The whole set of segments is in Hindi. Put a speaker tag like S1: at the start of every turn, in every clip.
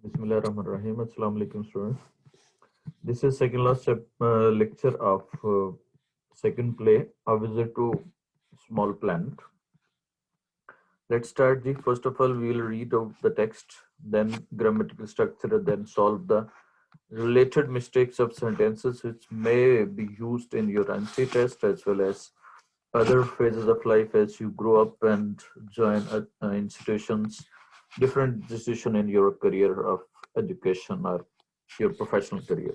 S1: Bismillahirrahmanirrahim. Assalamu alaikum, students. This is second last lecture of second play, A Visit to Small Planet. Let's start. First of all, we will read out the text, then grammatical structure, then solve the related mistakes of sentences which may be used in your NC test as well as other phases of life as you grow up and join institutions, different decision in your career of education or your professional career.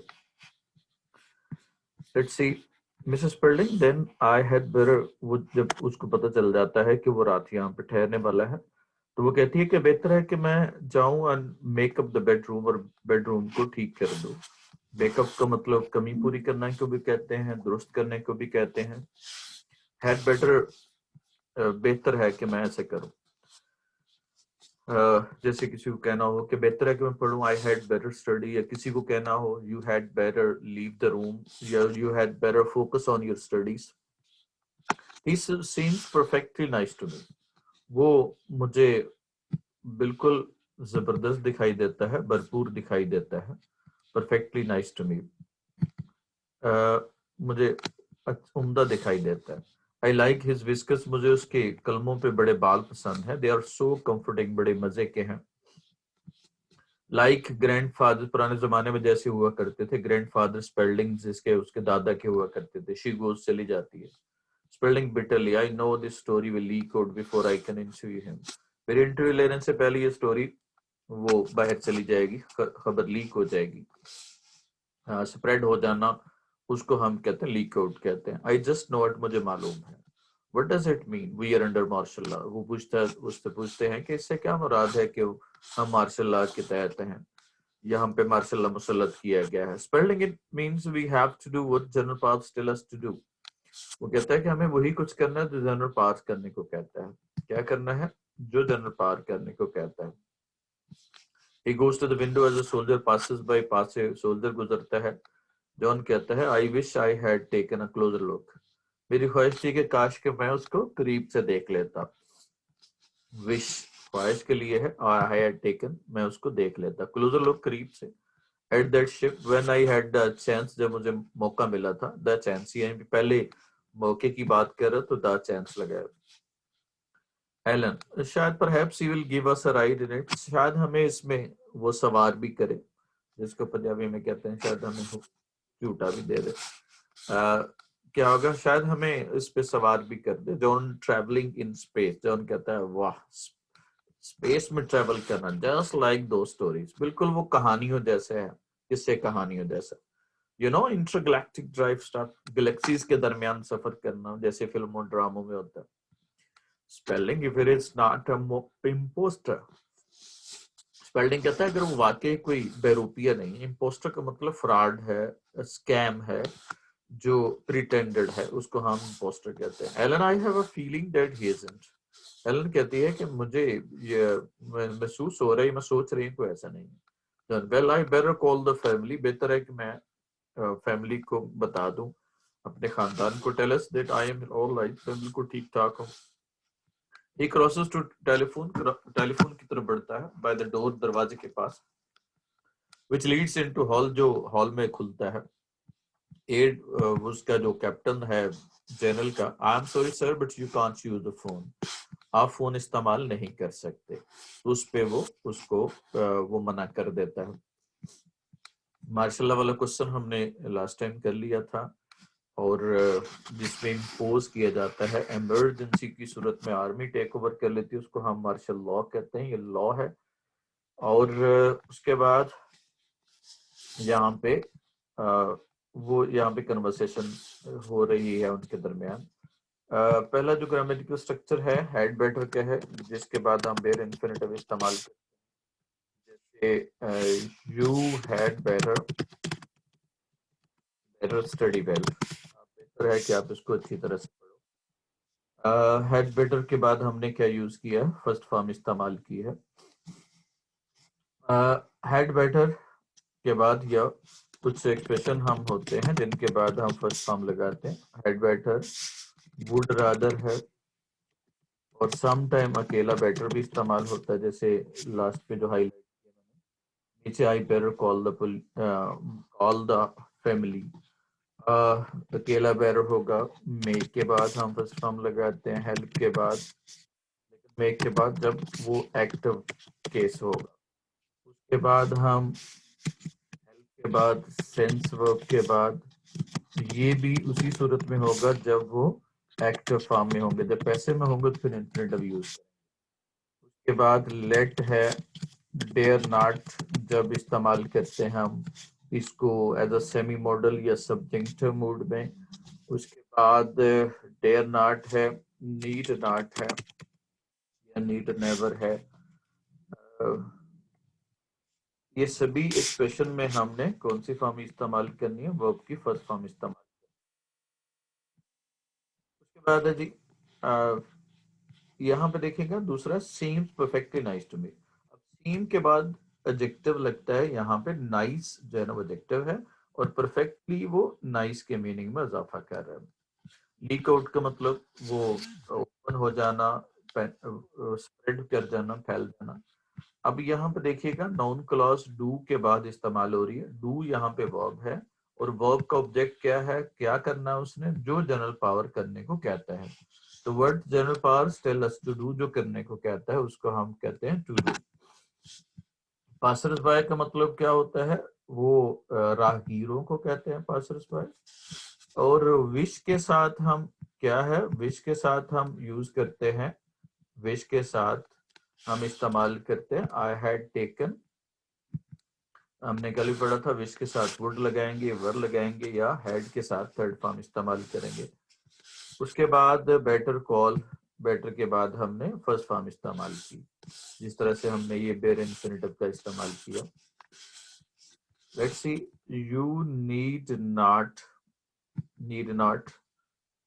S1: Let's see. Mrs. Spalding, then I had better, वो जब उसको पता चल जाता है कि वो रात यहाँ पे ठहरने वाला है तो वो कहती है कि बेहतर है कि मैं जाऊं एंड मेकअप द बेडरूम और बेडरूम को ठीक कर दूं. मेकअप का मतलब कमी पूरी करने को भी कहते हैं, दुरुस्त करने को भी कहते हैं. हैड बेटर बेहतर है कि मैं ऐसे करूं. जैसे किसी को कहना हो कि बेहतर है कि मैं पढ़ूं, आई हैड बेटर स्टडी, या किसी को कहना हो you had better leave the room या you had better focus on your studies. This seems perfectly nice to me. वो मुझे बिल्कुल जबरदस्त दिखाई देता है, भरपूर दिखाई देता है. परफेक्टली नाइस टू मी, मुझे उम्दा दिखाई देता है. आई लाइक हिज विस्कस, मुझे उसके कलमों पे बड़े बाल पसंद है. दे आर सो कंफर्टिंग, बड़े मजे के हैं. लाइक ग्रैंडफादर, पुराने जमाने में जैसे हुआ करते थे ग्रैंडफादर स्पेल्डिंग जिसके उसके दादा के हुआ करते थे. शी गोज, चली जाती है. Spalding bitterly, I know this story will leak out before I can interview him. मेरे इंटरव्यू लेने से पहले ये स्टोरी वो बाहर चली जाएगी, खबर लीक हो जाएगी. स्प्रेड हो जाना उसको हम कहते हैं लीक आउट कहते हैं. आई जस्ट नो इट, मुझे मालूम है. What does it mean? We are under martial law. वो उससे पूछते हैं कि इससे क्या मुराद है कि हम मार्शल लॉ के तहत हैं, यहाँ पे मार्शल लॉ मुसल्लत किया गया है. Spelling it means we have to do what general paths tell us to do. वो कहता है कि हमें वही कुछ करना है जो जनरल पाथ करने को कहता है. क्या करना है? जो जनरल पाथ करने को कहता है. He goes to the window as a soldier passes by. पास से सोल्जर गुजरता है. जॉन कहता है I wish I had taken a closer look. मेरी ख्वाहिश थी कि काश के मैं उसको करीब से देख लेता. विश ख्वाहिश के लिए है, और I had taken मैं उसको देख लेता. क्लोजर लुक करीब से. At that ship when I had the chance, जब मुझे मौका मिला था. The chance यानी पहले मौके की बात कर रहा तो the chance लगाया. Helen, शायद perhaps he will give us a ride in it. शायद हमें इसमें वो सवार भी करे, जिसको पंजाबी में कहते हैं शायद हमें झूठा भी दे दे. क्या होगा? शायद हमें इस पे सवार भी कर दे. John travelling in space, John कहता है वाह स्पेस में ट्रैवल करना, जस्ट लाइक दो स्टोरीज, बिल्कुल वो कहानियों जैसे है. किससे कहानियों जैसा? You know intergalactic drive, star galaxies के दरमियान सफर करना जैसे फिल्मों ड्रामों में होता है. Spelling if it is not a impostor. Spelling कहता है अगर वो वाकई कोई बेरूपिया नहीं. इम्पोस्टर का मतलब फ्रॉड है, स्कैम है, जो प्रिटेंडेड है, उसको हम इम्पोस्टर कहते हैं. Ellen, I have a feeling that he isn't. Ellen कहती है कि मुझे ये महसूस हो रहा है, मैं सोच रही हूँ कोई ऐसा नहीं है. Well I better call the family, बेहतर है कि मैं फैमिली को बता दूं, अपने खानदान को. Tell us that I am all right, मैं बिल्कुल ठीक ठाक हूँ. He crosses to टेलीफोन की तरफ बढ़ता है. By the door, दरवाजे के पास. Which leads into hall, जो हॉल में खुलता है. एड उसका जो कैप्टन है जनरल का. आई am sorry sir but you can't use the phone. आप फोन इस्तेमाल नहीं कर सकते. उस पे वो उसको वो मना कर देता है. मार्शल लॉ वाला क्वेश्चन हमने लास्ट टाइम कर लिया था, और जिसमें इम्पोज किया जाता है इमरजेंसी की सूरत में आर्मी टेक ओवर कर लेती है, उसको हम मार्शल लॉ कहते हैं. ये लॉ है. और उसके बाद यहाँ पे वो यहाँ पे कन्वर्सेशन हो रही है उनके दरमियान. पहला जो ग्रामेटिकल स्ट्रक्चर है हैड बेटर का है, जिसके बाद हम बेयर इन्फिनिटिव इस्तेमाल करते हैं. जैसे you had better study well, बेहतर है कि आप इसको अच्छी तरह से पढ़ो. हैड बेटर के बाद हमने क्या यूज किया? फर्स्ट फॉर्म इस्तेमाल की है. हैड बेटर के बाद या कुछ एक्सप्रेशन हम होते हैं जिनके बाद हम फर्स्ट फॉर्म लगाते हैं. हैड बेटर, वुड रादर है, और सम टाइम अकेला बेटर भी इस्तेमाल होता है, जैसे लास्ट पे जो हाईलाइट किया नीचे I better call the family. अकेला बेटर होगा मेक के बाद हम फर्स्ट फॉर्म लगाते हैं, हेल्प के बाद, मेक के बाद जब वो एक्टिव केस होगा। उसके बाद हम हेल्प के बाद सेंस वर्ब के बाद ये भी उसी सूरत में होगा जब वो एक्टिव फॉर्म में होंगे। जब पैसे में होंगे तो फिर इंफिनिटिव यूज करेंगे। उसके बाद लेट है डेयर नॉट जब इस्तेमाल करते हैं हम इसको एज अ सेमी मॉडल या सब्जेक्टिव मूड में। उसके बाद डेयर नॉट है, नीड नॉट है या नीड नेवर है। ये सभी एक्सप्रेशन में हमने कौन सी फॉर्म इस्तेमाल करनी है, वर्ब की फर्स्ट फॉर्म इस्तेमाल। उसके बाद है जी यहाँ पे देखिएगा दूसरा seems perfectly nice to me. अब सीम के बाद एडजेक्टिव लगता है, यहाँ पे नाइस जो है ना वो एडजेक्टिव है और परफेक्टली वो नाइस के मीनिंग में इजाफा कर रहा है। लीक आउट का मतलब वो ओपन हो जाना, स्प्रेड कर जाना, फैल जाना। अब यहाँ पे देखिएगा नाउन क्लॉज डू के बाद इस्तेमाल हो रही है। डू यहाँ पे वर्ब है और वर्ब का ऑब्जेक्ट क्या है, क्या करना है उसने, जो जनरल पावर करने को कहता है। तो word general power tell us to do, जो करने को कहता है उसको हम कहते हैं टू डू। पासर्स बाय का मतलब क्या होता है, वो राहगीरों को कहते हैं पासर्स बाय। और विश के साथ हम क्या है, विश के साथ हम यूज करते हैं, विश के साथ हम इस्तेमाल करते हैं आई हैड टेकन। हमने कल ही पढ़ा था विश के साथ वुड लगाएंगे, वर लगाएंगे या हैड के साथ थर्ड फॉर्म इस्तेमाल करेंगे। उसके बाद बेटर कॉल, बेटर के बाद हमने फर्स्ट फॉर्म इस्तेमाल की, जिस तरह से हमने ये बेर इंफिनिटिव का इस्तेमाल किया। Let's see, you need not, need not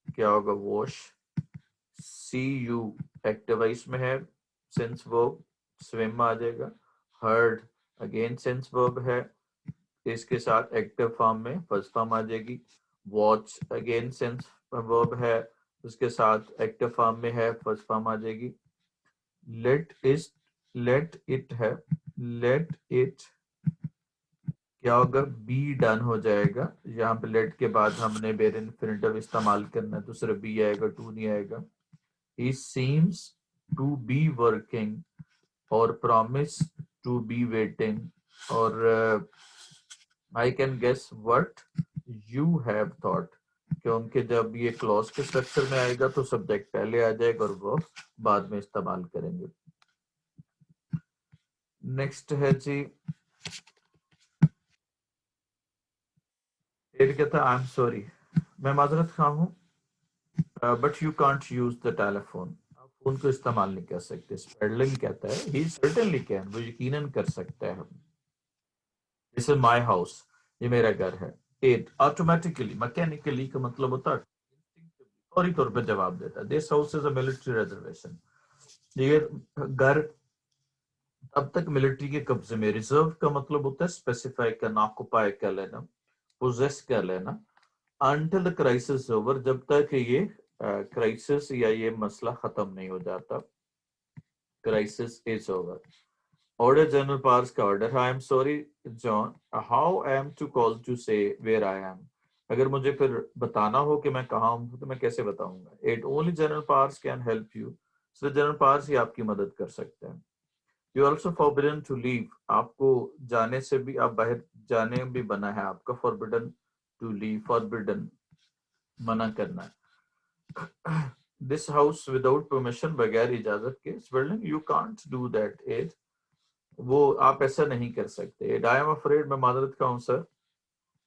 S1: क्या होगा, wash. See you active voice में है, सेंस वर्ब स्विम आ जाएगा। हर्ड अगेन सेंस वर्ब है, इसके साथ एक्टिव फॉर्म में फर्स्ट फॉर्म आ जाएगी। वॉच अगेन सेंस वर्ब है, उसके साथ एक्टिव फॉर्म में है, फर्स्ट फॉर्म आ जाएगी। लेट इज, लेट इट है, लेट इट क्या होगा, बी डन हो जाएगा। यहाँ पे लेट के बाद हमने बेर इंफिनिटिव इस्तेमाल करना है तो सिर्फ बी आएगा, टू नहीं आएगा। He seems to be working और प्रॉमिस टू बी वेटिंग। और I can guess what you have thought, क्योंकि जब ये क्लॉज के स्ट्रक्चर में आएगा तो सब्जेक्ट पहले आ जाएगा और वो बाद में इस्तेमाल करेंगे। नेक्स्ट है जी, फिर क्या था, आई एम सॉरी, मैं माजरत खा हूँ, but you can't use the telephone, आप फोन को इस्तेमाल नहीं कर सकते। स्पेडलिंग कहता है ही सर्टेनली कैन, वो यकीनन कर सकता है। दिस इज माय हाउस, ये मेरा घर है। इट ऑटोमेटिकली, मैकेनिकली का मतलब होता है फौरी तौर पे जवाब देता है। This house is a military reservation, ये घर तब तक मिलिट्री के कब्जे में। रिजर्व का मतलब होता है स्पेसिफाई करना, ऑक्युपाई कर लेना, पोजेस कर लेना। अंटिल द क्राइसिस ओवर, जब तक ये क्राइसिस या ये मसला खत्म नहीं हो जाता, crisis is over. Order general पार्स का order, I am sorry John, how I am to call to say where I am. अगर मुझे फिर बताना हो कि मैं कहाँ हूँ तो मैं कैसे बताऊंगा। It only general Powers can help you, सिर्फ जनरल पार्स ही आपकी मदद कर सकते हैं। You also forbidden to leave, आपको जाने से भी, आप बाहर जाने भी बना है आपका। फॉरबिडन टू लीव, फॉरबिडन मना करना है। दिस हाउस विदाउट परमिशन, बगैर इजाजत के। Building you can't do that as, वो आप ऐसा नहीं कर सकते। आई एम अफ्रेड, मैं माजरत का हूं sir.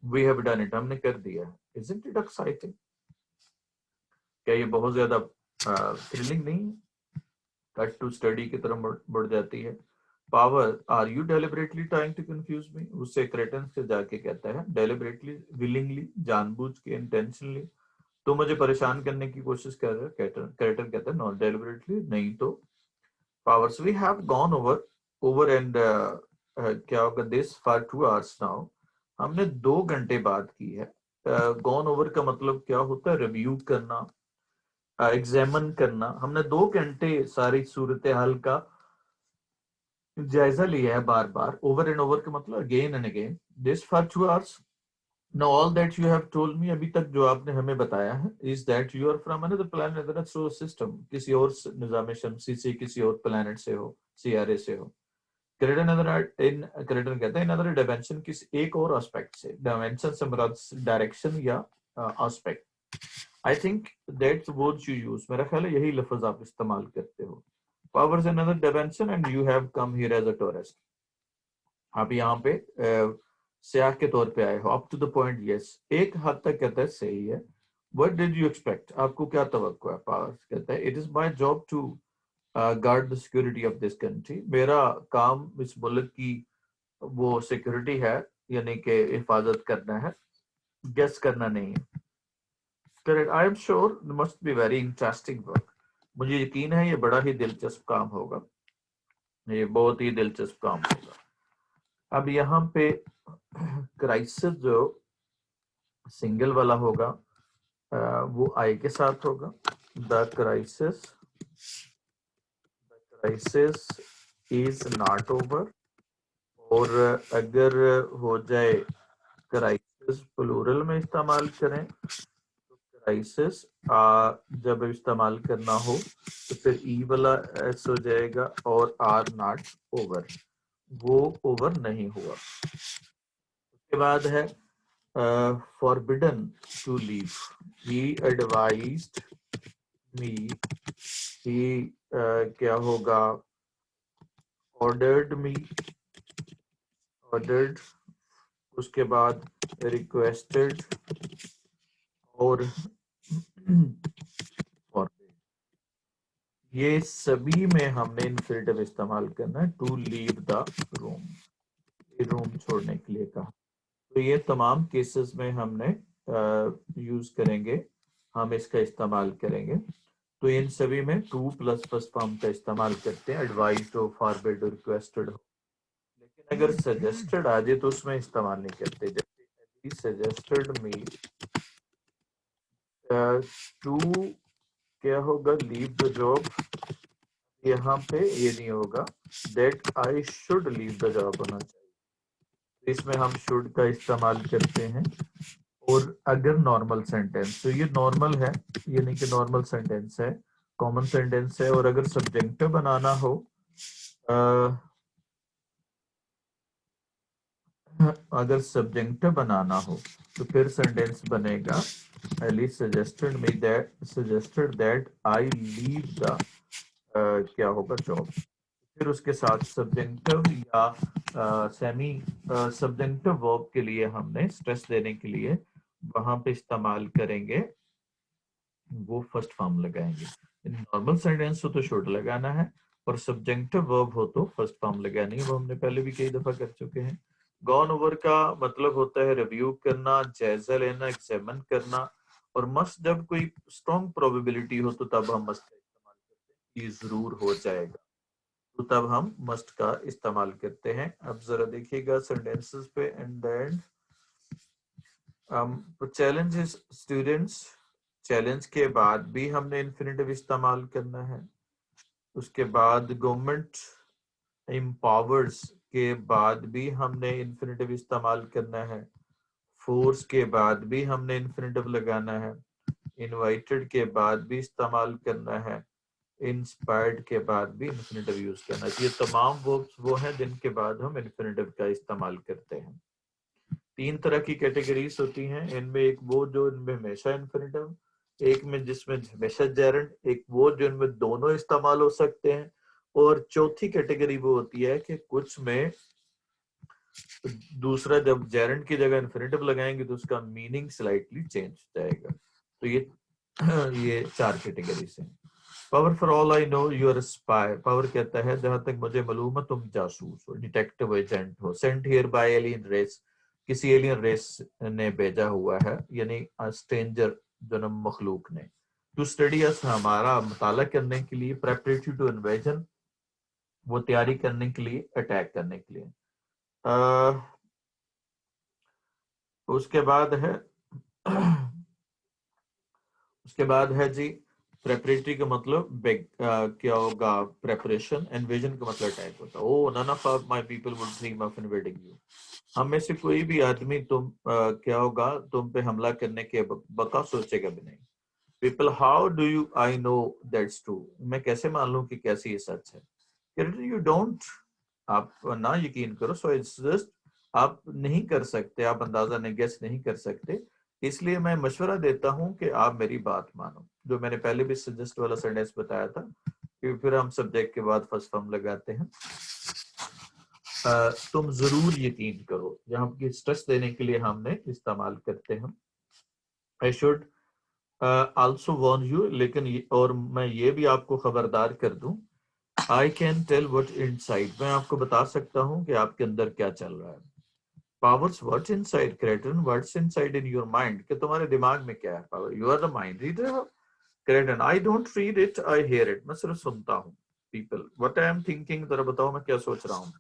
S1: We have done it, हमने कर दिया। इजंट इट एक्साइटिंग, क्या ये बहुत ज्यादा थ्रिलिंग नहीं है? कट टू स्टडी की तरफ बढ़ जाती है। Power, are you deliberately trying to confuse me, उससे क्रेटन से जाके कहता है डेलिबरेटली, विलिंगली, जानबूझ के, इंटेंशनली, तो मुझे परेशान करने की कोशिश कर रहे हैं। क्रेटन कहता है नॉट डेलिबरेटली, नहीं तो। Powers, we have gone over, over and क्या होगा, दिस फॉर 2 hours नाउ, हमने 2 घंटे बात की है। गॉन ओवर का मतलब क्या होता है, रिव्यू करना, एग्जामिन करना। हमने 2 घंटे सारी सूरत हाल का जायजा लिया है बार बार, ओवर एंड ओवर का मतलब again and again. This for 2 hours। Now all that you have told me, अभी तक जो आपने हमें बताया है, is that you are from another planet, another solar system, किसी और निज़ाम शमसी से, किसी और planet से हो, CRA से हो। Created another in created कहते हैं another dimension, किसी एक और aspect से, dimension से मुराद direction या aspect। I think that's what you use, मेरा ख्याल है यही लफ्ज आप इस्तेमाल करते हो। Powers another dimension and you have come here as a tourist। आप यहाँ पे सियाह के तौर पे आए हो। Up to the point yes, एक हद तक कहता है सही है। व्हाट डिड यू एक्सपेक्ट, आपको क्या तवक्को है? पावर्स कहता है it is my job to guard the security of this country, मेरा काम इस मुल्क की वो सिक्योरिटी है, यानी कि हिफाजत करना है, गेस करना नहीं है। Correct, I am sure must be very interesting work. मुझे यकीन है ये बड़ा ही दिलचस्प काम होगा, ये बहुत ही दिलचस्प काम होगा। अब यहाँ पे क्राइसिस जो सिंगल वाला होगा वो आई के साथ होगा। The crisis is not over. और अगर हो जाए क्राइसिस प्लूरल में इस्तेमाल करें तो क्राइसिस जब इस्तेमाल करना हो तो फिर ई वाला एस हो जाएगा और आर नॉट ओवर, वो ओवर नहीं हुआ। उसके बाद है forbidden to leave, he advised me, he क्या होगा, ordered me, ordered, उसके बाद requested और forbid। ये सभी में हमने इन्फिनिटिव इस्तेमाल करना है to leave the room, room छोड़ने के लिए कहा। तो ये तमाम केसेस में हमने यूज करेंगे, हम इसका इस्तेमाल करेंगे। तो इन सभी में टू प्लस फर्स्ट फॉर्म का इस्तेमाल करते हैं, एडवाइज्ड हो, फॉरबिड हो, रिक्वेस्टेड हो। लेकिन अगर सजेस्टेड आ जाए तो उसमें इस्तेमाल नहीं करते। जैसे सजेस्टेड मी टू क्या होगा, लीव द जॉब, यहाँ पे ये नहीं होगा, that I should leave the job होना चाहिए। इसमें हम शुड का इस्तेमाल करते हैं। और अगर नॉर्मल सेंटेंस, तो ये नॉर्मल है, यानी कि नॉर्मल सेंटेंस है, कॉमन सेंटेंस है। और अगर सब्जेक्टिव बनाना हो अगर सब्जेक्टिव बनाना हो तो फिर सेंटेंस बनेगा Ellie suggested me that, suggested that I leave the क्या होगा, जॉब। फिर उसके साथ सब्जेक्टिव या सेमी सब्जेक्टिव वर्ब के लिए हमने स्ट्रेस देने के लिए वहां पे इस्तेमाल करेंगे, वो फर्स्ट फॉर्म लगाएंगे। नॉर्मल सेंटेंस हो तो शुड लगाना है, और सब्जेक्टिव वर्ब हो तो फर्स्ट फॉर्म लगानी है। वो हमने पहले भी कई दफा कर चुके हैं। गॉन ओवर का मतलब होता है रिव्यू करना, जायजा लेना, एग्जामिन करना। और मस्ट जब कोई स्ट्रॉन्ग प्रोबेबिलिटी हो तो तब हम मस्ट का इस्तेमाल करते हैं, ये जरूर हो जाएगा तो तब हम मस्ट का इस्तेमाल करते हैं। अब जरा देखिएगा सेंटेंसेस पे। And then challenge is students, challenge के बाद भी हमने इन्फिनिटिव इस्तेमाल करना है। उसके बाद गवर्नमेंट एम्पावर्स के बाद भी हमने इन्फिनिटिव इस्तेमाल करना है। फोर्स के बाद भी हमने इन्फिनिटिव लगाना है। इनवाइटेड के बाद भी इस्तेमाल करना है। इंस्पायर्ड के बाद भी इन्फिनिटिव यूज करना है। ये तमाम वर्ब्स वो हैं जिनके बाद हम इन्फिनिटिव का इस्तेमाल करते हैं। 3 तरह की कैटेगरीज होती हैं इनमें, एक वो जो इनमें हमेशा इन्फिनिटिव, एक में जिसमें हमेशा जेरेंट, एक वो जो इनमें दोनों इस्तेमाल हो सकते हैं, और चौथी कैटेगरी वो होती है कि कुछ में दूसरा जब जेरेंट की जगह इन्फिनिटिव लगाएंगे तो उसका मीनिंग स्लाइटली चेंज हो जाएगा। तो ये 4 कैटेगरीज हैं। Power for all I know you are spy, power कहता है जहां तक मुझे मालूम है तुम जासूस हो, डिटेक्टिव एजेंट हो। Sent here by alien race, किसी एलियन रेस ने भेजा हुआ है, यानी स्ट्रेंजर जन्म मखलूक ने। टू स्टडी अस, हमारा मुताला करने के लिए। प्रेपरेटरी टू इन्वेजन, वो तैयारी करने के लिए, अटैक करने के लिए। उसके बाद है उसके बाद है जी प्रेपरेटरी का मतलब क्या होगा, प्रेपरेशन, एंड विजन का मतलब अटैक होता है। Oh none of my people would dream of invading you. हम में से कोई भी आदमी क्या होगा, तुम पे हमला करने के बका सोचेगा भी नहीं। People, how do you I know that's true, मैं कैसे मान लूं कि कैसे ये सच है। यू डोंट, आप ना यकीन करो, सो इट्स जस्ट, आप नहीं कर सकते, आप अंदाजा नहीं, गेस नहीं कर सकते, इसलिए मैं मशवरा देता हूं कि आप मेरी बात मानो। जो मैंने पहले भी सजेस्ट वाला सेंटेंस बताया था कि फिर हम सब्जेक्ट के बाद फर्स्ट फॉर्म लगाते हैं। तुम जरूर यकीन करो, जहां की स्ट्रेस देने के लिए हमने इस्तेमाल करते हैं। I should also warn you, लेकिन और मैं ये भी आपको खबरदार कर दूं, I can tell what inside, मैं आपको बता सकता हूं कि आपके अंदर क्या चल रहा है। Powers, what's inside Kreton, what's inside in your mind, कि तुम्हारे दिमाग में क्या है। Power, you are the mind reader Kreton, I don't read it, I hear it, मैं सिर्फ सुनता हूँ। People, what I am thinking, जरा बताओ मैं क्या सोच रहा हूँ।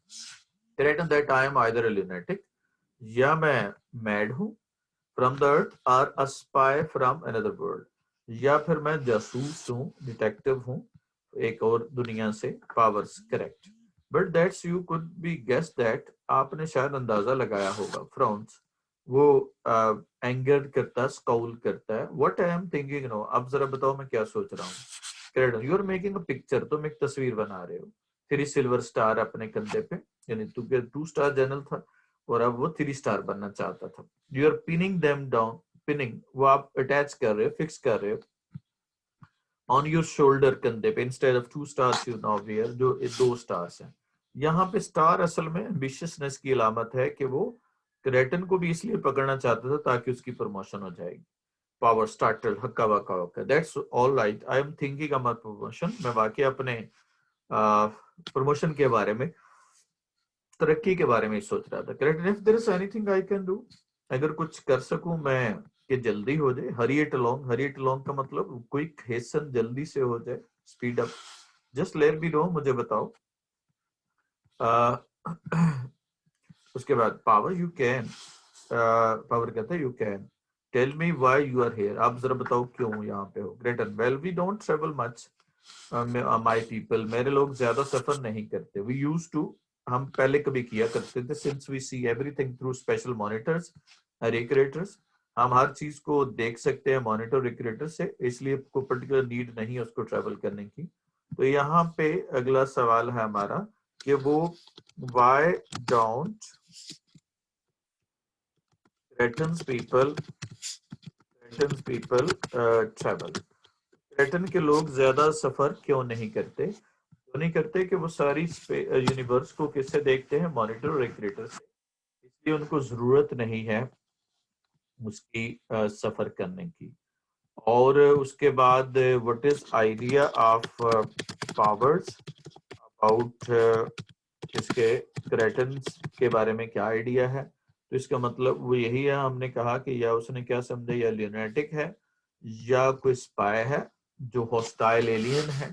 S1: Kreton, that I am either a lunatic, या मैं मैड हूँ, from the earth, are a spy from another world, या फिर मैं जासूस हूँ, डिटेक्टिव हूँ एक और दुनिया से। Powers, correct, but that's you could be guess that, आपने शायद अंदाजा लगाया होगा। फ्राउंस, वो एंगर करता, स्काउल करता है। What I am thinking no, अब जरा बताओ मैं क्या सोच रहा हूँ। Kreton, you are making a picture, तुम एक तस्वीर बना रहे हो। 3 सिल्वर स्टार अपने कंधे पे, यानी तू 2 स्टार जनरल था और अब वो 3 स्टार बनना चाहता था। You are pinning them down, pinning वो आप अटैच कर रहे हो, फिक्स कर रहे हो ऑन योर शोल्डर, कंधे पे, instead of 2 stars you now wear, जो 2 स्टार्स हैं। यहाँ पे स्टार असल में एम्बिशियसनेस की अलामत है कि वो क्रेटन को भी इसलिए पकड़ना चाहता था ताकि उसकी प्रमोशन हो जाएगी। पावर, स्टार्टल, हक्का बक्का बक्का, that's all right, I am thinking about promotion, मैं वाकई अपने प्रमोशन के बारे में, तरक्की के बारे में सोच रहा था। Correct, if there is anything I can do, अगर कुछ कर सकूं मैं कि जल्दी हो जाए। Hurry it along, hurry it along का मतलब क्विक, हेसन, जल्दी से हो जाए, speed up. Just let me know, मुझे बताओ। उसके बाद पावर, यू कैन, पावर कहता है you can tell me why you are here, आप जरा बताओ क्यों यहाँ पे हो। Kreton, well we don't travel much my people, मेरे लोग ज्यादा सफर नहीं करते। वी यूज टू, हम पहले कभी किया करते थे। Since we see everything through special monitors, recreators, हम हर चीज को देख सकते हैं मॉनिटर रिक्रिएटर से, इसलिए कोई पर्टिकुलर नीड नहीं है उसको ट्रेवल करने की। तो यहाँ पे अगला सवाल है हमारा कि वो why don't Cretans people travel, क्रेटन के लोग ज्यादा सफर क्यों नहीं करते। क्यों नहीं करते कि वो सारी यूनिवर्स को किससे देखते हैं, मॉनिटर और रिक्रिएटर से, इसलिए उनको जरूरत नहीं है उसकी सफर करने की। और उसके बाद what is idea of powers about, इसके क्रेटन्स के बारे में क्या आइडिया है। तो इसका मतलब वो यही है, हमने कहा कि या उसने क्या समझा, या ल्यूनेटिक है, या कोई स्पाई है जो हॉस्टाइल एलियन है।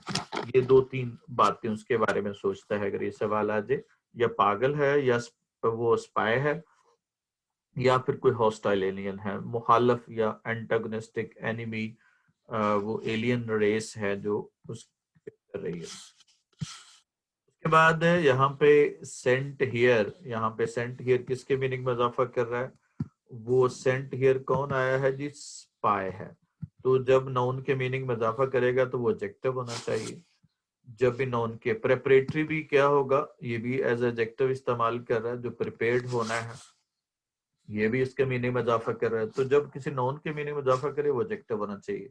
S1: ये 2-3 बातें उसके बारे में सोचता है अगर ये सवाल आ जाए, या पागल है, या वो स्पाई है, या फिर कोई हॉस्टाइल एलियन है, मुखालफ या एंटागोनिस्टिक एनिमी, वो एलियन रेस है जो उस कर रही है। उसके बाद यहाँ पे सेंट हियर, यहाँ पे सेंट हियर किसके मीनिंग में इजाफा कर रहा है। वो सेंट हियर कौन आया है जी, स्पाई है। तो जब नाउन के मीनिंग में इजाफा करेगा तो वो एडजेक्टिव होना चाहिए। जब भी नाउन के प्रेपरेटरी भी क्या होगा, ये भी एज एडजेक्टिव इस्तेमाल कर रहा है, जो प्रिपेयर्ड होना है, ये भी इसके मीनिंग में इजाफा कर रहा है। तो जब किसी नाउन के मीनिंग में इजाफा करे वो एडजेक्टिव होना चाहिए।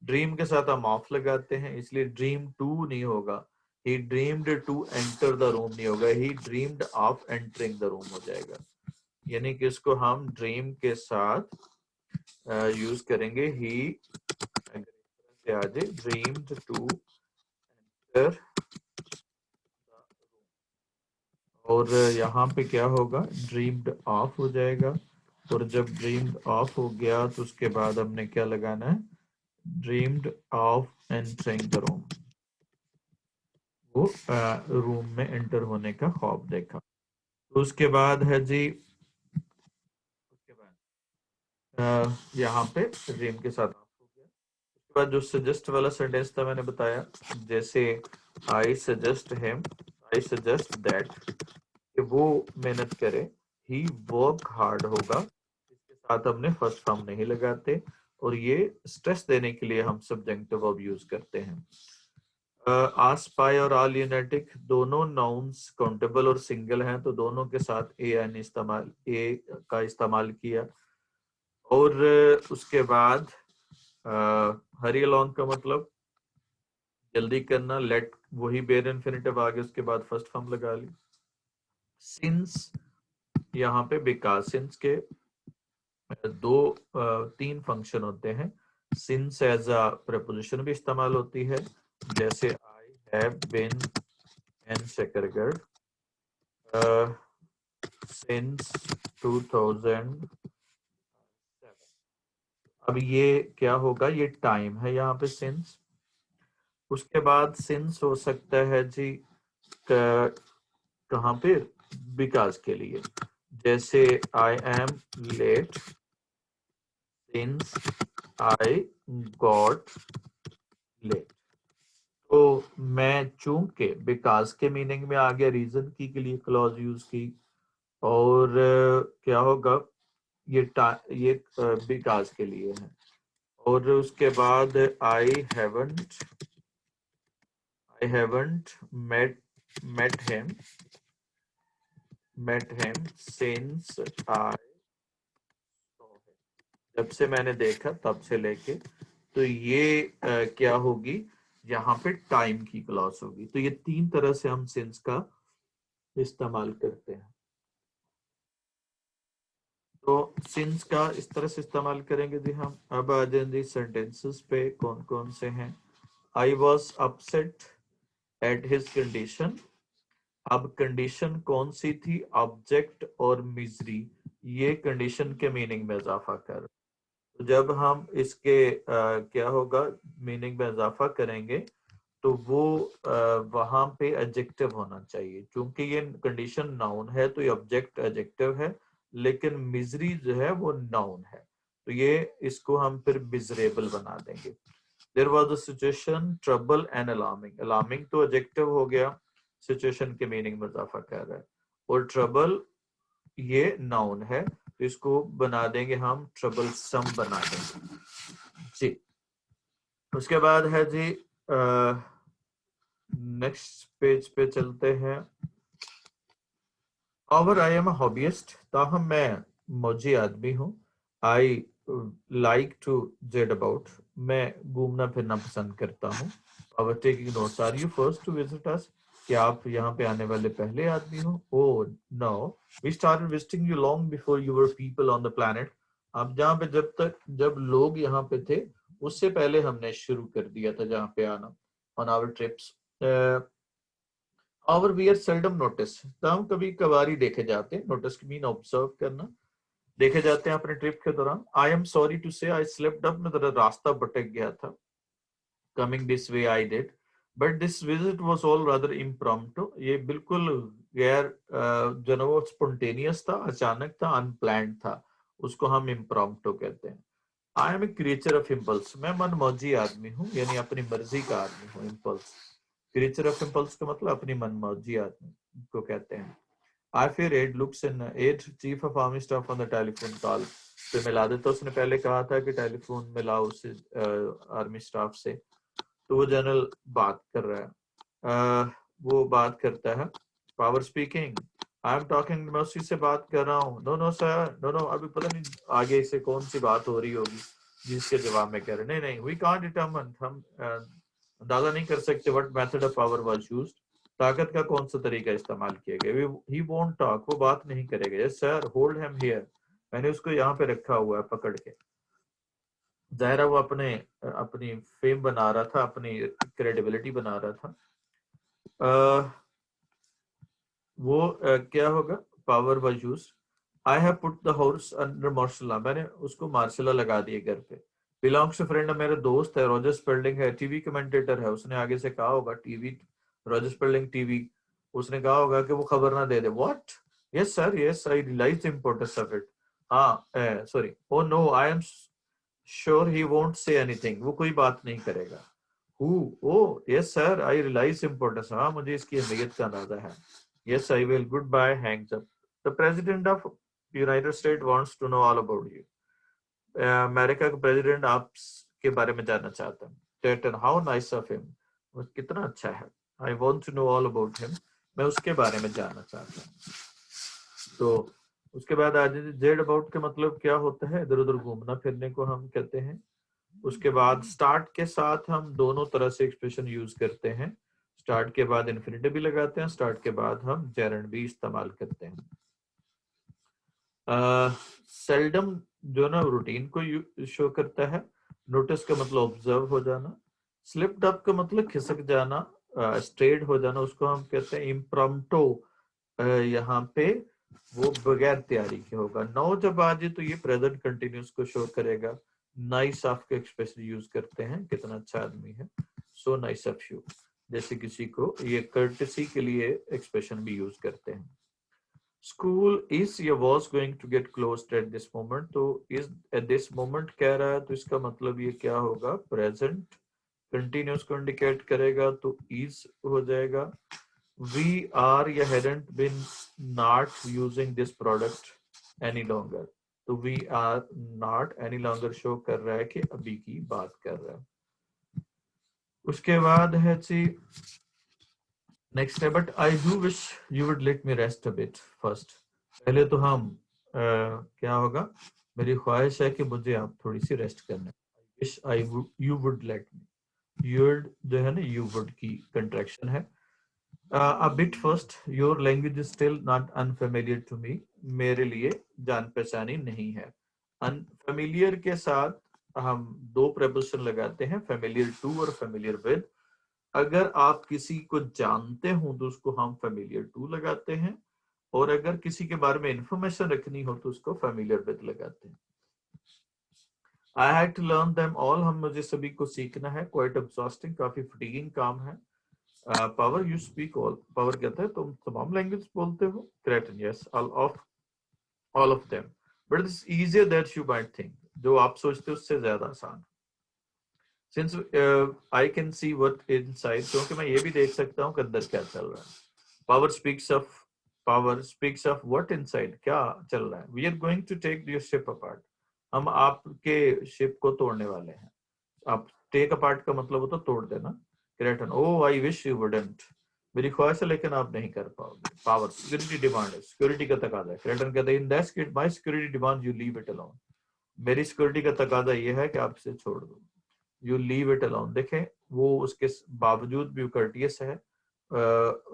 S1: ड्रीम के साथ हम ऑफ लगाते हैं, इसलिए ड्रीम टू नहीं होगा, he dreamed to enter the room नहीं होगा, he dreamed of entering the room हो जाएगा। यानी कि इसको हम ड्रीम के साथ यूज करेंगे, ही से आ जाए, ड्रीम्ड टू एंटर, और यहाँ पे क्या होगा, ड्रीम्ड ऑफ हो जाएगा। और जब ड्रीम्ड ऑफ हो गया तो उसके बाद हमने क्या लगाना है, dreamed of entering the room, वो रूम में एंटर होने का ख्वाब देखा। तो उसके बाद है जी, उसके बाद यहाँ पे ड्रीम के साथ ऑफ हो गया। बाद जो सजेस्ट वाला सेंटेंस था मैंने बताया, जैसे I suggest him, I suggest that, कि वो मेहनत करे, ही वर्क हार्ड होगा, इसके साथ हमने फर्स्ट फॉर्म नहीं लगाते, और ये स्ट्रेस देने के लिए हम सब्जेक्टिव वर्ब यूज करते हैं। आस पाई और आल यूनेटिक दोनों नाउन्स काउंटेबल और सिंगल हैं, तो दोनों के साथ ए का इस्तेमाल किया। और उसके बाद हरी अलोंग का मतलब जल्दी करना, लेट वही बेयर इन्फिनिटिव आगे, उसके बाद फर्स्ट फॉर्म लगा ली। सिंस यहाँ पे बिकॉज, सिंस के तीन फंक्शन होते हैं। सिंस एज अ प्रपोजिशन भी इस्तेमाल होती है, जैसे I have been in Shakargarh since 2007। अब ये क्या होगा, ये टाइम है यहाँ पे सिंस। उसके बाद सिंस हो सकता है जी कहाँ पे, बिकॉज के लिए, जैसे I am late since I got late. तो मैं चूंकि बिकॉज के मीनिंग में आ गया, रीजन की के लिए क्लॉज यूज की, और क्या होगा, ये बिकॉज के लिए है। और उसके बाद I haven't met him since I saw him, जब से मैंने देखा तब से लेके, तो ये क्या होगी, यहाँ पे टाइम की क्लॉज होगी। तो ये तीन तरह से हम सिंस का इस्तेमाल करते हैं। तो सिंस का इस तरह से इस्तेमाल करेंगे जी हम। अब आ जाएंगे सेंटेंसेस पे, कौन कौन से हैं। I was upset at his condition. अब कंडीशन कौन सी थी, ऑब्जेक्ट और मिजरी, ये कंडीशन के मीनिंग में इजाफा कर। तो जब हम इसके क्या होगा, मीनिंग में इजाफा करेंगे, तो वो वहां पे एडजेक्टिव होना चाहिए। क्योंकि ये कंडीशन नाउन है तो ये ऑब्जेक्ट एडजेक्टिव है, लेकिन मिजरी जो है वो नाउन है, तो ये इसको हम फिर मिजरेबल बना देंगे। There was a situation trouble and alarming. Alarming तो एडजेक्टिव हो गया, सिचुएशन के मीनिंग में इजाफा कर रहा है, और ट्रबल ये नाउन है, तो इसको बना देंगे हम ट्रबल सम बना देंगे जी। उसके बाद है जी नेक्स्ट पेज पे चलते हैं। और आई एम हॉबियस्ट, ताहम मैं मौजी आदमी हूँ। I like to gad about, मैं घूमना फिरना पसंद करता हूँ। और taking notes, are you first to visit us, क्या आप यहाँ पे आने वाले पहले आदमी हो। Oh no, we started visiting you long before you were people on the planet. आप जहाँ पे जब लोग यहाँ पे थे, उससे पहले हमने शुरू कर दिया था जहाँ पे आना, on our trips. Our we are seldom notice, तो हम कभी कभार देखे जाते हैं, नोटिस मीन ऑब्जर्व करना, देखे जाते हैं अपने ट्रिप के दौरान। आई एम सॉरी टू से आई स्लिप्ड अप, मैं जरा रास्ता भटक गया था। Coming this way I did, but this visit was all rather impromptu, ये बिल्कुल गैर जो वो स्पॉन्टेनियस था, अचानक था, अनप्लान्ड था, उसको हम इम्प्रॉम्प्टू कहते हैं। I am a creature of impulse, मैं मनमौजी आदमी हूँ, यानी अपनी मर्जी का आदमी हूँ। इम्पल्स, क्रिएचर ऑफ इम्पल्स का मतलब अपनी मनमौजी आदमी को कहते हैं। I fear add looks in add chief of army staff on the telephone call, तो मिला देता, उसने पहले कहा था कि टेलीफोन मिला उससे आर्मी स्टाफ से, तो वो जनरल बात कर रहा है। वो बात करता है, power speaking, I am talking, मैं उसी से बात कर रहा हूँ। No no sir, no no, अभी पता नहीं आगे से कौन सी बात हो रही होगी जिसके जवाब में कह रहे नहीं नहीं, वी कांट डिटरमिन, हम अंदाजा नहीं कर सकते what method of power was used, ताकत का कौन सा तरीका इस्तेमाल किया गया। ही वोंट टॉक, वो बात नहीं करेगा। Yes sir, hold him here, मैंने उसको यहाँ पे रखा हुआ है पकड़ के। जाहिर है वो अपनी फेम बना रहा था, अपनी क्रेडिबिलिटी बना रहा था। वो क्या होगा, power was used. I have put the horse under martial law, मैंने उसको मार्शल लॉ लगा दिए घर पे। बिलोंग्स टू फ्रेंड, मेरा दोस्त है, रॉजर स्पेल्डिंग है, टीवी कमेंटेटर है, उसने आगे से कहा होगा टीवी, रॉजर स्पेल्डिंग टीवी, उसने कहा होगा कि वो खबर ना दे दे। What, yes sir, yes I realise the importance of it. हाँ sorry, oh no, I am sure he won't say anything, वो कोई बात नहीं करेगा। हु, oh yes sir I realise importance, हाँ मुझे इसकी अहमियत का अंदाजा है। Yes I will, goodbye, hangs up. The president of United State wants to know all about you, America का प्रेसिडेंट आपके बारे में जानना चाहता है। टेटन, हाउ नाइस ऑफ हिम, वो कितना अच्छा है। I want to know all about him, मैं उसके बारे में जानना चाहता हूँ। तो उसके बाद आज जेड अबाउट के मतलब क्या होता है, इधर उधर घूमना फिरने को हम कहते हैं। उसके बाद स्टार्ट के साथ हम दोनों तरह से एक्सप्रेशन यूज करते हैं। स्टार्ट के बाद इन्फिनिटिव भी लगाते हैं, स्टार्ट के बाद हम जेरेंड भी इस्तेमाल करते हैं। सेल्डम जो ना रूटीन को शो करता है। नोटिस का मतलब ऑब्जर्व हो जाना। स्लिप्ड अप का मतलब खिसक जाना, स्ट्रेड हो जाना, उसको हम कहते हैं इम्प्रॉम्प्टो। यहाँ पे वो बगैर तैयारी के होगा। नौ जब आ जाए तो ये प्रेजेंट कंटिन्यूस को शो करेगा। नाइस ऑफ का एक्सप्रेशन यूज करते हैं, कितना अच्छा आदमी है, सो नाइस ऑफ यू। जैसे किसी को ये कर्टेसी के लिए एक्सप्रेशन भी यूज करते हैं। School is or was going to get closed at this moment, तो इज एट दिस मोमेंट कह रहा है तो इसका मतलब ये क्या होगा, प्रेजेंट कंटिन्यूस को इंडिकेट करेगा तो इज हो जाएगा। we are या hadn't been not using this product any longer, तो we are not any longer show कर रहा है कि अभी की बात कर रहा है। उसके बाद है जी नेक्स्ट है, but I do wish you would let me rest a bit first. पहले तो हम क्या होगा, मेरी ख्वाहिश है कि मुझे आप थोड़ी सी रेस्ट करना। Wish I you would let me, you'd जो है ना यू वुड की कंट्रैक्शन है। a bit first, your language is still not unfamiliar to me, मेरे लिए जान पहचानी नहीं है। unfamiliar के साथ हम दो preposition लगाते हैं, familiar to और familiar with। अगर आप किसी को जानते हो तो उसको हम familiar to लगाते हैं, और अगर किसी के बारे में इंफॉर्मेशन रखनी हो तो उसको familiar with लगाते हैं। I had to learn them all, हम मुझे सभी को सीखना है। quite exhausting, काफी fatiguing काम है। Power you speak all, power कहता है तुम तमाम लैंग्वेज बोलते हो। क्रेटन, yes all of them, but it's easier that you might think, जो आप सोचते हो उससे ज्यादा आसान। Since I can see what inside, क्योंकि मैं ये भी देख सकता हूँ कि अंदर क्या चल रहा है। Power speaks of what inside, क्या चल रहा है। We are going to take your ship apart, हम आपके शिप को तोड़ने वाले हैं। आप टेक अपार्ट का मतलब होता तोड़ देना। Kreton, O I wish you wouldn't, मेरी ख्वाहिश है लेकिन आप नहीं कर पाओगे। पावर सिक्योरिटी डिमांड है, सिक्योरिटी का तकाजा है। क्रेटन कहते हैं in that case my security demand you leave it alone, मेरी सिक्योरिटी का तकाजा ये है कि आप इसे छोड़ दो। यू लीव इट अलोन, देखें वो उसके बावजूद भी कर्टियस है,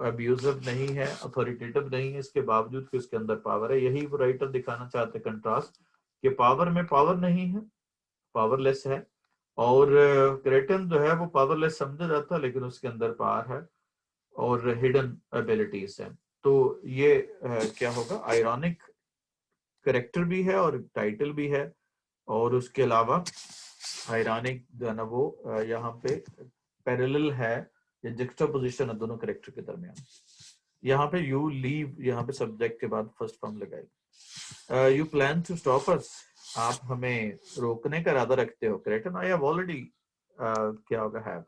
S1: अब्यूजिव नहीं है, अथॉरिटेटिव नहीं है, इसके बावजूद कि उसके अंदर पावर है। यही वो राइटर दिखाना चाहते हैं कंट्रास्ट, कि पावर में पावर नहीं है, पावरलेस है। और क्रेटन जो है वो पावरलेस समझा जाता है लेकिन उसके अंदर पावर है और हिडन एबिलिटीज है। तो ये क्या होगा, आयरॉनिक करेक्टर भी है और टाइटल भी है। और उसके अलावा आयरॉनिक जो है ना वो यहाँ पे पैरेलल है, या जुक्सटापोजिशन है दोनों करेक्टर के दरमियान। यहाँ पे यू लीव, यहाँ पे सब्जेक्ट के बाद फर्स्ट फॉर्म लगाई। You plan to stop us, आप हमें रोकने का इरादा रखते हो। क्रेटन, आई हैव ऑलरेडी, क्या होगा हैव,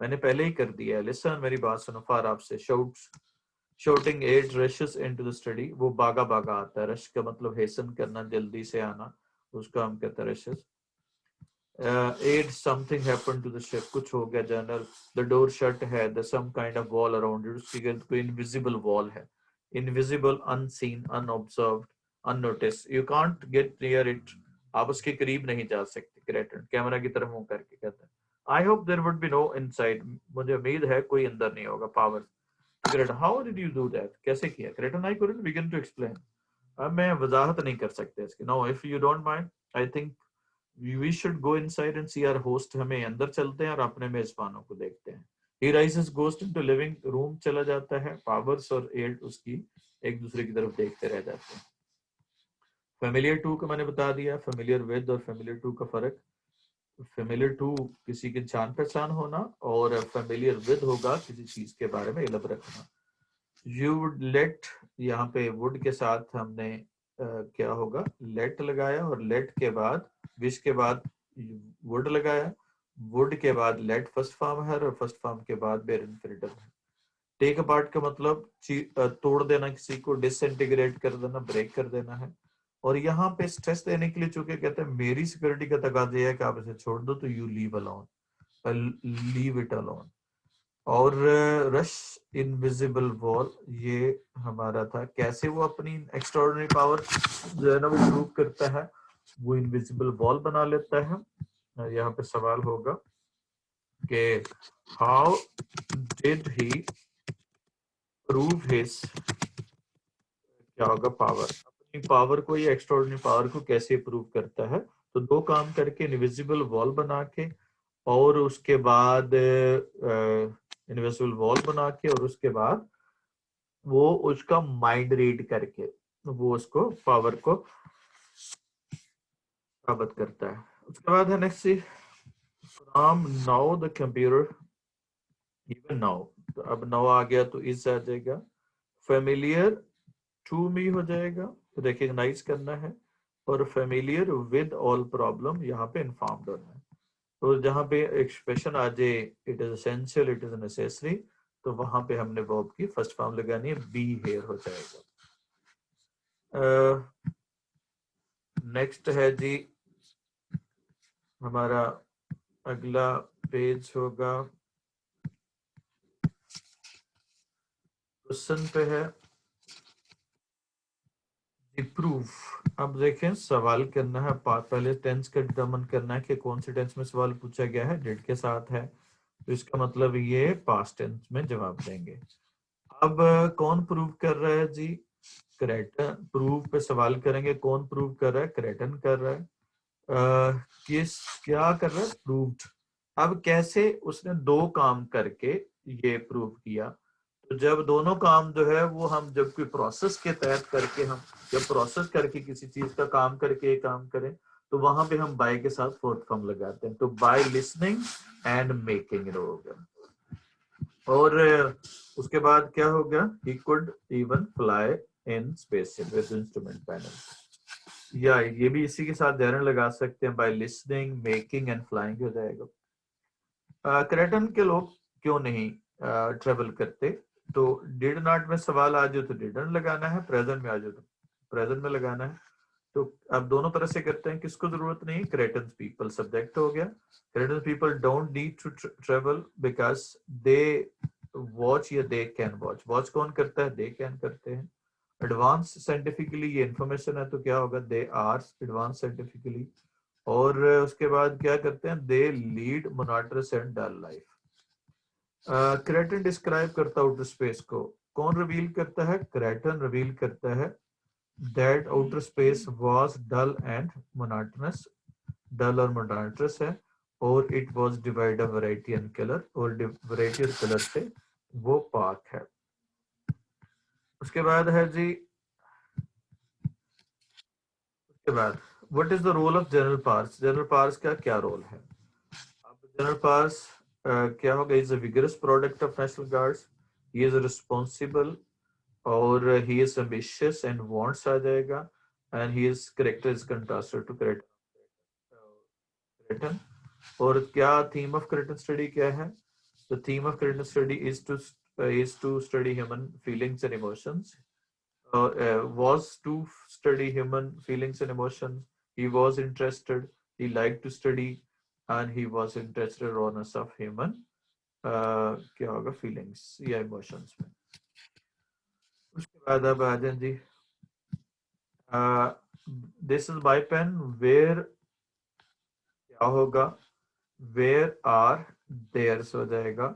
S1: मैंने पहले ही कर दिया है। लिसन, मेरी बात सुनो। फार आपसे, shouting Ed rushes into the study, वो भागा भागा आता है। रश का मतलब हेसन करना, जल्दी से आना, उसका हम कहते हैं rushes. Ed something happened to the ship, कुछ हो गया जनरल। द डोर शट है, the some kind of wall around it, उसकी गिर्द कोई इनविजिबल वॉल है। Invisible, unseen, unobserved, unnoticed, you can't get near it, आप उसके करीब नहीं जा सकते। क्रेटन कैमरा की तरफ मुंह करके कहता है I hope there would be no inside, मुझे उम्मीद है कोई अंदर नहीं होगा। Power, Kreton, how did you do that, कैसे किया। Kreton, I couldn't begin to explain, अब मैं वजाहत नहीं कर सकते इसकी। No if you don't mind I think we should go inside and see our host, हमें अंदर चलते हैं और अपने मेजबानों को देखते हैं। ही rises ghost into living room, चला जाता है। पावर्स और एड उसकी एक दूसरे की तरफ देखते रह जाते हैं। फेमिलियर टू का मैंने बता दिया, फेमिलियर विद और फेमिलियर टू का फर्क। फेमिलियर टू किसी की जान पहचान होना, और फेमिलियर विद होगा किसी चीज के बारे में इल्म रखना। यू वुड लेट, यहाँ पे वुड के साथ हमने क्या होगा लेट लगाया, और लेट के बाद विश के बाद वुड लगाया, वुड के बाद लेट फर्स्ट फॉर्म है और फर्स्ट फॉर्म के बाद बेयर इंफिनिटिव है। टेक अपार्ट का मतलब तोड़ देना, किसी को डिसइंटीग्रेट कर देना, ब्रेक कर देना है। और यहाँ पे स्ट्रेस देने के लिए चूंकि कहते हैं मेरी सिक्योरिटी का तकाजा है कि आप इसे छोड़ दो, तो you leave alone, leave it alone. और रश इनविजिबल वॉल, ये हमारा था कैसे वो अपनी एक्स्ट्राऑर्डिनरी पावर जो है ना वो प्रूव करता है, वो इनविजिबल वॉल बना लेता है। यहाँ पे सवाल होगा कि how did he prove his, क्या होगा, पावर, अपनी पावर को या एक्स्ट्राऑर्डिनरी पावर को कैसे प्रूव करता है। तो दो काम करके, इनविजिबल वॉल बना के, और उसके बाद इनविजिबल वॉल बना के, और उसके बाद वो उसका माइंड रीड करके वो उसको पावर को साबित करता है। उसके बाद है next, from now the computer, even now, तो अब नाउ आ गया तो इस आ जाएगा, फेमिलियर टू मी हो जाएगा, रिकग्नाइज करना है, और फेमिलियर विद ऑल प्रॉब्लम यहाँ पे इन्फॉर्म्ड होना है। तो जहाँ पे एक्सप्रेशन आ जाए it is essential, it is necessary, तो वहां पे हमने वर्ब की फर्स्ट फॉर्म लगानी है, बी हेयर हो जाएगा। नेक्स्ट है जी हमारा अगला पेज होगा, क्वेश्चन पे है प्रूफ। अब देखें सवाल करना है, पहले टेंस का डिटरमिन करना है कि कौन से टेंस में सवाल पूछा गया है, डिड के साथ है, तो इसका मतलब ये पास्ट टेंस में जवाब देंगे। अब कौन प्रूव कर रहा है जी, क्रेटन। प्रूव पे सवाल करेंगे, कौन प्रूव कर रहा है, क्रेटन कर रहा है। किस क्या कर रहा है, प्रूव्ड। अब कैसे उसने दो काम करके ये प्रूव किया, तो जब दोनों काम जो है वो हम जब कोई प्रोसेस के तहत करके, हम जब प्रोसेस करके किसी चीज का काम करके काम करें, तो वहां पे हम बाय के साथ फोर्थ फॉर्म लगाते हैं, तो बाय लिसनिंग एंड मेकिंग होगा। और उसके बाद क्या हो गया, he could even fly in spaceship with instrument panel, या ये भी इसी के साथ ध्यान लगा सकते हैं, by listening making and flying हो जाएगा। क्रेटन के लोग क्यों नहीं ट्रेवल करते, तो डिड नॉट में सवाल आ जाए तो डिडंट लगाना है, प्रेजेंट में आ जाए तो प्रेजेंट में लगाना है। तो अब दोनों तरह से करते हैं, किसको जरूरत नहीं, क्रेटन पीपल सब्जेक्ट हो गया, Kreton people don't need to travel because they watch, या दे कैन वॉच, वॉच कौन करता है, दे कैन करते हैं। एडवांस साइंटिफिकली ये इंफॉर्मेशन है, तो क्या होगा, दे आर एडवांस साइंटिफिकली। और उसके बाद क्या करते हैं, they lead monotonous and dull life. Kreton describe करता है आउटर स्पेस को, कौन रिवील करता है, क्रेटन रिवील करता है that outer space was dull and monotonous, dull और monotonous है, और it was divided of variety and color, और variety और color से वो पाक है। उसके बाद है जी, उसके बाद what is the role of general parts, general parts का क्या रोल है। अब general parts क्या होगा, is a vigorous product of National Guards, he is responsible, और he is ambitious and wants आ जाएगा, and his character is contrasted to Cretan। और क्या थीम ऑफ क्रेटन स्टडी क्या है, the theme of क्रेटन study is to study human feelings and emotions, was to study human feelings and emotions, he was interested, he liked to study, and he was interested rawness of human क्या होगा, feelings या emotions में। उसके बाद अब आ जाए G, this is by pen, where क्या होगा, वेयर आर देयर्स हो जाएगा,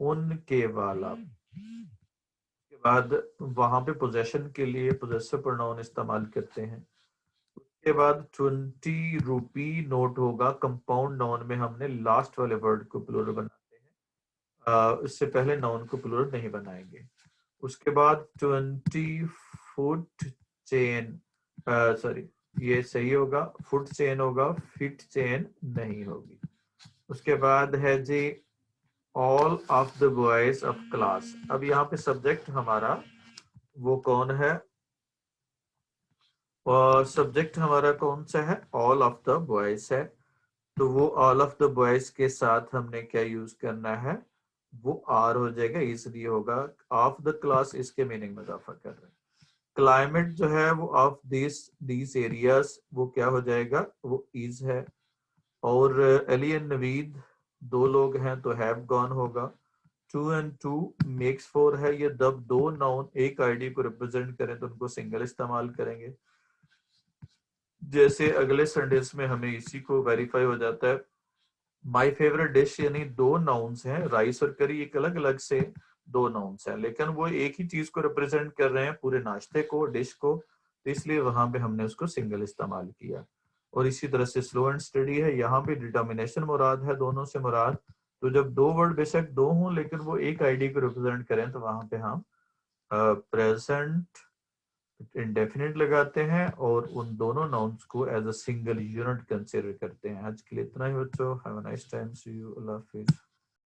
S1: उनके वाला। उसके बाद वहां पे पोजेशन के लिए पोजेसिव प्रोनाउन इस्तेमाल करते हैं। उसके बाद 20 रुपी नोट होगा, कंपाउंड नाउन में हमने लास्ट वाले वर्ड को प्लूरल बनाते हैं, इससे पहले नाउन को प्लूरल नहीं बनाएंगे। उसके बाद 20 फुट चेन, सॉरी ये सही होगा, फुट चेन होगा, फिट चेन नहीं होगी। उसके बाद है G, all of the boys of class. अब यहाँ पे सब्जेक्ट हमारा वो कौन है, और सब्जेक्ट हमारा कौन सा है, ऑल ऑफ द बॉयज है। तो वो ऑल ऑफ द बॉयज के साथ हमने क्या यूज करना है, वो आर हो जाएगा, इसलिए होगा ऑफ द क्लास, इसके मीनिंग में इजाफा कर रहे हैं। क्लाइमेट जो है वो ऑफ दिस एरियाज, वो क्या हो जाएगा, वो इज है। और अली एंड नवीद दो लोग हैं तो हैव गॉन होगा। 2 and 2 मेक्स 4 है। ये जब दो नाउन एक आईडी को रिप्रेजेंट करें तो उनको सिंगल इस्तेमाल करेंगे। जैसे अगले संडेस में हमें इसी को वेरीफाई हो जाता है। माय फेवरेट डिश यानी दो नाउन्स हैं, राइस और करी एक अलग अलग से दो नाउन्स हैं, लेकिन वो एक ही चीज को रिप्रेजेंट कर रहे हैं, पूरे नाश्ते को, डिश को, तो इसलिए वहां पे हमने उसको सिंगल इस्तेमाल किया। और इसी तरह से स्लो एंड स्टडी है, यहाँ पे डिटर्मिनेशन मुराद है, दोनों से मुराद। तो जब दो वर्ड बेशक दो हों लेकिन वो एक आईडी को रिप्रेजेंट करें तो वहां पे हम प्रेजेंट इंडेफिनिट लगाते हैं और उन दोनों नाउन्स को as a single unit consider करते हैं। आज के लिए इतना ही बच्चों, have a nice time, see you, अल्लाह हाफिज।